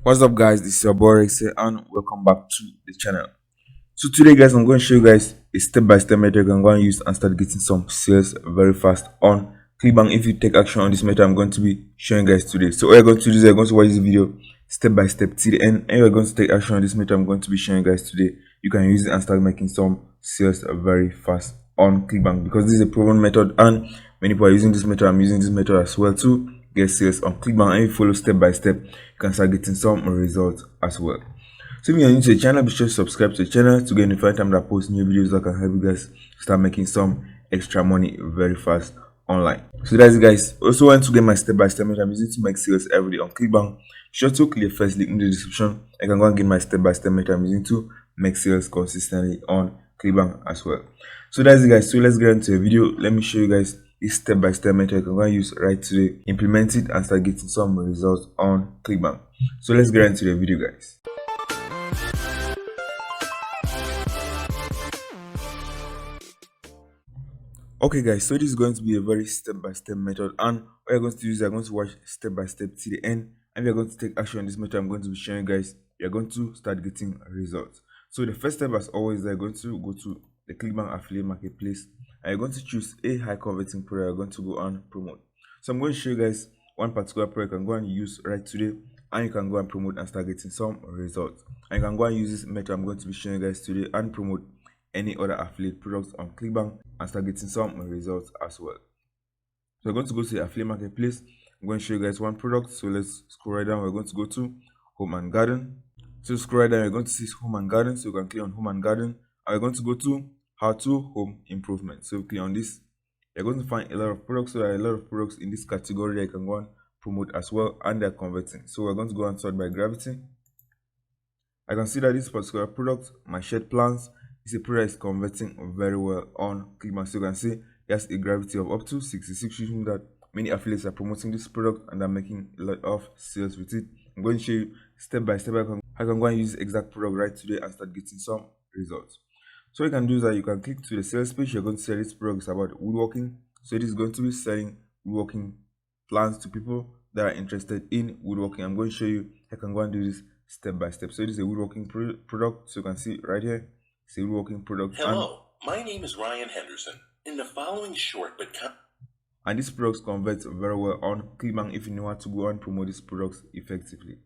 What's up guys, this is your boy Rex here and welcome back to the channel. So today guys, I'm going to show you guys a step-by-step method I'm going to use and start getting some sales very fast on Clickbank. If you take action on this method, I'm going to be showing you guys today. So all you're going to do is you're going to watch this video step by step till the end, and you're going to take action on this method I'm going to be showing you guys today. You can use it and start making some sales very fast on Clickbank, because this is a proven method and many people are using this method. I'm using this method as well to get sales on Clickbank, and if you follow step by step, you can start getting some results as well. So if you're new to the channel, be sure to subscribe to the channel to get notified time that I post new videos that can help you guys start making some extra money very fast online. So that's it guys. Also want to get my step-by-step method I'm using to make sales every day on Clickbank, be sure to click the first link in the description. I can go and get my step-by-step method I'm using to make sales consistently on Clickbank as well. So that's it guys. So let's get into the video. Let me show you guys this step-by-step method you can go and use right today, implement it and start getting some results on Clickbank. So let's get into the video guys. Okay guys, so this is going to be a very step-by-step method, and what you're going to do is you're going to watch step-by-step till the end, and you're going to take action on this method I'm going to be showing you guys. You're going to start getting results. So the first step, as always, you're going to go to the Clickbank affiliate marketplace, and you're going to choose a high converting product you're going to go and promote. So I'm going to show you guys one particular product you can go and use right today, and you can go and promote and start getting some results. And you can go and use this method I'm going to be showing you guys today and promote any other affiliate products on Clickbank and start getting some results as well. So we're going to go to the affiliate marketplace. I'm going to show you guys one product. So let's scroll right down. We're going to go to home and garden. So scroll right down, you're going to see home and garden. So you can click on home and garden, and we're going to go to how to home improvement. So click on this. You're going to find a lot of products. So there are a lot of products in this category that you can go and promote as well, and they're converting. So we're going to go and sort by gravity. I can see that this particular product, my shirt plans, is a product is converting very well on Clickbank. So you can see it has a gravity of up to 66, showing that many affiliates are promoting this product and are making a lot of sales with it. I'm going to show you step by step how I can go and use the exact product right today and start getting some results. So what you can do is that you can click to the sales page. You're going to see this product is about woodworking. So it is going to be selling woodworking plans to people that are interested in woodworking. I'm going to show you how I can go and do this step by step. So it is a woodworking product. So you can see right here, it's a woodworking product. Hello, my name is Ryan Henderson. In the following short but and this product converts very well on Clickbank if you know how to go and promote these products effectively.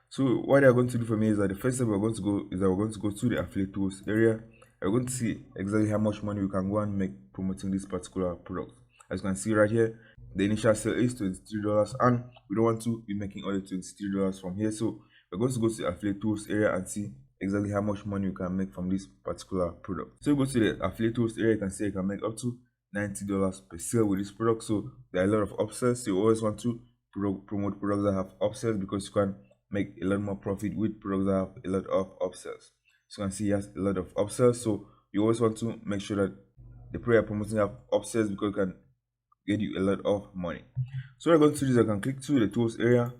So what they're going to do for me is that the first step we're going to go is that we're going to go to the affiliate tools area. We're going to see exactly how much money we can go and make promoting this particular product. As you can see right here, the initial sale is $23, and we don't want to be making only $23 from here. So we're going to go to the affiliate tools area and see exactly how much money you can make from this particular product. So you go to the affiliate tools area, you can see you can make up to $90 per sale with this product. So there are a lot of upsells. So you always want to promote products that have upsells, because you can make a lot more profit with products that have a lot of upsells. So you can see he has a lot of upsells. So you always want to make sure that the product you're promoting have upsells, because it can get you a lot of money. So what I'm going to do is I can click to the tools area,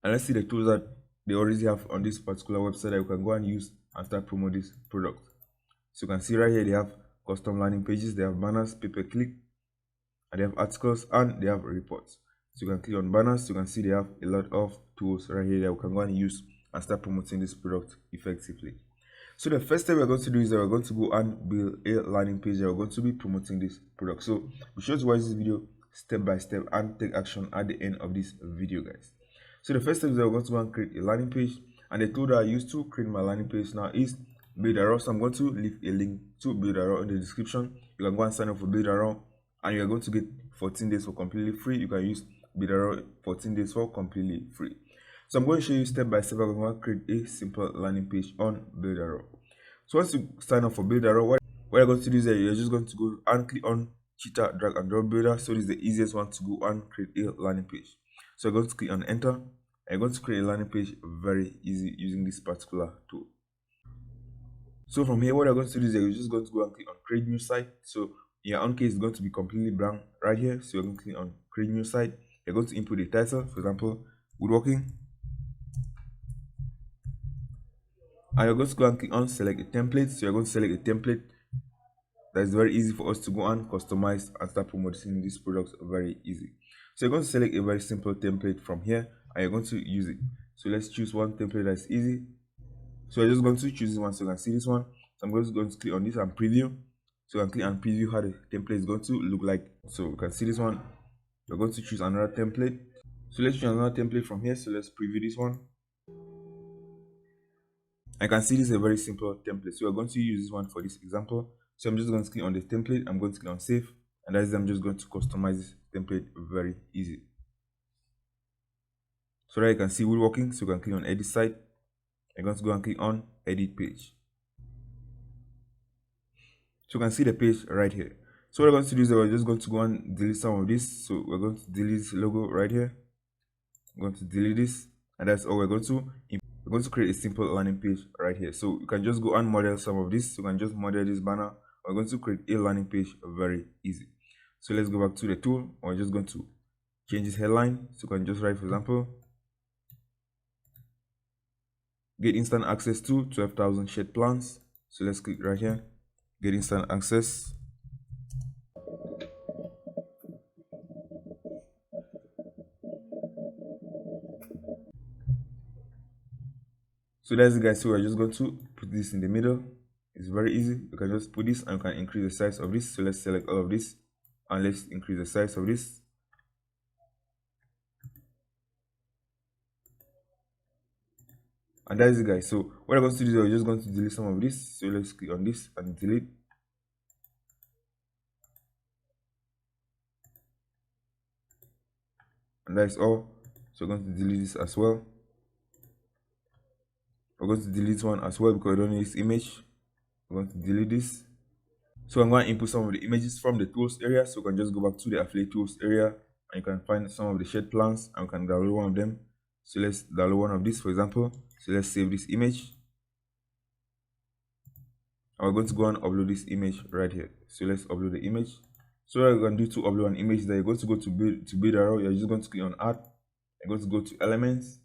and let's see the tools that they already have on this particular website that you can go and use and start promoting this product. So you can see right here they have custom landing pages, they have banners, pay-per-click, and they have articles, and they have reports. So you can click on banners. You can see they have a lot of tools right here that you can go and use and start promoting this product effectively. So the first step we're going to do is that we're going to go and build a landing page that we're going to be promoting this product. So be sure to watch this video step by step and take action at the end of this video guys. So the first step is that we're going to go and create a landing page, and the tool that I use to create my landing page now is BILLIONAIRES. So I'm going to leave a link to BILLIONAIRES in the description. You can go and sign up for BILLIONAIRES, and you're going to get 14 days for completely free. You can use BILLIONAIRES 14 days for completely free. So I'm going to show you step by step how I'm going to create a simple landing page on BILLIONAIRES. So once you sign up for BILLIONAIRES, what you're going to do is that you're just going to go and click on cheetah drag and drop builder. So this is the easiest one to go and create a landing page. So you're going to click on enter, and you're going to create a landing page very easy using this particular tool. So from here, what you're going to do is you're just going to go and click on create new site. So in your own case, it's going to be completely blank right here. So you're going to click on create new site. You're going to input the title, for example, woodworking. And you're going to go and click on select a template. So you're going to select a template that is very easy for us to go and customize and start promoting these products very easy. So you're going to select a very simple template from here, and you're going to use it. So let's choose one template that's easy. So I'm just going to choose this one so you can see this one. So I'm just going to click on this and preview. So I can click and preview how the template is going to look like. So you can see this one. We're going to choose another template. So let's choose another template from here. So let's preview this one. I can see this is a very simple template. So we're going to use this one for this example. So I'm just going to click on the template. I'm going to click on save. And that's it. I'm just going to customize this template very easy. So that you can see it working. So you can click on edit site. I'm going to go and click on edit page. So you can see the page right here. So what we're going to do is we're just going to go and delete some of this. So we're going to delete this logo right here. I'm going to delete this, and that's all we're going to. We're going to create a simple landing page right here. So you can just go and model some of this. You can just model this banner. We're going to create a landing page very easy. So let's go back to the tool. We're just going to change this headline. So you can just write, for example, get instant access to 12,000 shared plans. So let's click right here, get instant access. So that's it, guys. So we're just going to put this in the middle. It's very easy. You can just put this and you can increase the size of this. So let's select all of this and let's increase the size of this. And that's it, guys. So what I'm going to do is we're just going to delete some of this. So let's click on this and delete. And that's all. So we're going to delete this as well. We're going to delete one as well because I don't need this image. We're going to delete this. So I'm going to input some of the images from the tools area. So you can just go back to the affiliate tools area and you can find some of the shared plans and you can download one of them. So let's download one of these, for example. So let's save this image. And we're going to go and upload this image right here. So let's upload the image. So what you're going to do to upload an image, that you're going to go to build arrow. You're just going to click on add. You're going to go to elements.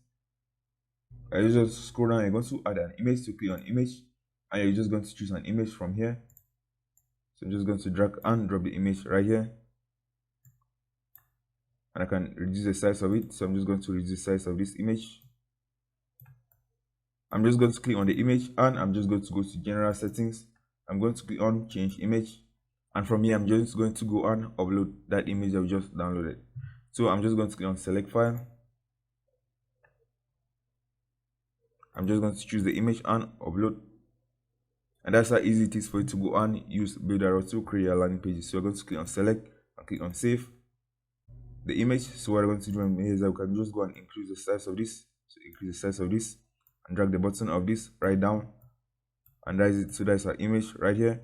You just scroll down. You're going to add an image. To click on image, and you're just going to choose an image from here. So I'm just going to drag and drop the image right here, and I can reduce the size of it. So I'm just going to reduce the size of this image. I'm just going to click on the image and I'm just going to go to general settings. I'm going to click on change image, and from here I'm just going to go and upload that image I've just downloaded. So I'm just going to click on select file. I'm just going to choose the image and upload. And that's how easy it is for you to go and use build arrow to create a landing page. So you're going to click on select and click on save the image. So what I'm going to do here is that we can just go and increase the size of this. So increase the size of this and drag the button of this right down, and that is it. So that's our image right here.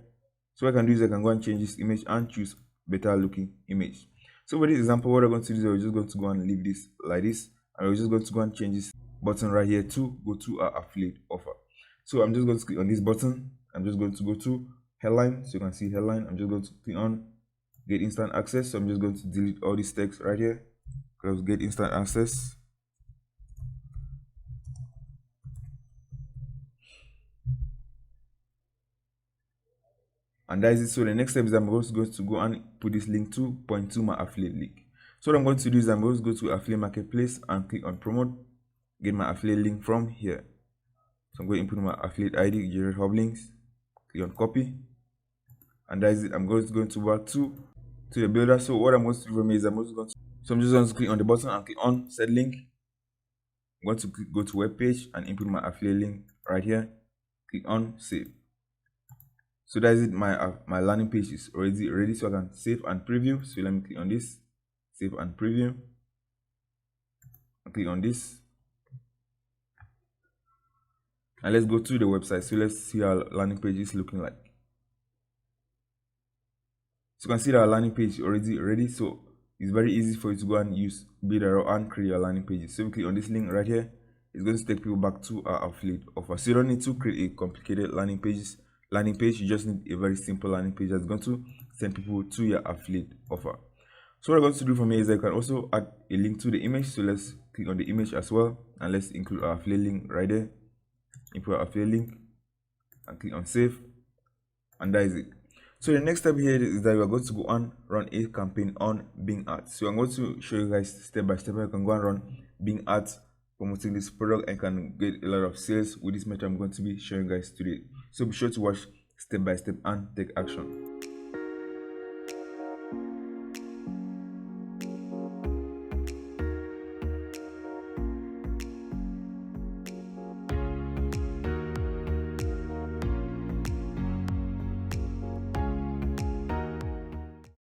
So what I can do is I can go and change this image and choose better looking image. So for this example, what I'm going to do is we're just going to go and leave this like this, and we're just going to go and change this button right here to go to our affiliate offer. So I'm just going to click on this button. I'm just going to go to headline. So you can see headline. I'm just going to click on get instant access. So I'm just going to delete all this text right here because get instant access. And that is it. So the next step is I'm going to go and put this link to point to my affiliate link. So what I'm going to do is I'm going to go to affiliate marketplace and click on promote, get my affiliate link from here. So I'm going to input my affiliate ID, generate hub links, click on copy, and that is it. I'm going to back to the builder. So what I'm going to do from here is I'm just going to click on the button and click on set link. I'm going to go to web page and input my affiliate link right here. Click on save. So that's it. My landing page is already ready, so I can save and preview. So let me click on this, save and preview. I'll click on this, and let's go to the website. So let's see how landing page is looking like. So you can see that our landing page is already ready. So it's very easy for you to go and use build arrow and create your landing pages. So we click on this link right here. It's going to take people back to our affiliate offer. So you don't need to create a complicated landing page. You just need a very simple landing page that's going to send people to your affiliate offer. So what I'm going to do from here is I can also add a link to the image. So let's click on the image as well, and let's include our affiliate link right there. Input our affiliate link and click on save, and that is it. So the next step here is that we are going to go and run a campaign on Bing Ads. So I'm going to show you guys step by step how you can go and run Bing Ads promoting this product and can get a lot of sales with this method I'm going to be showing guys today. So be sure to watch step by step and take action.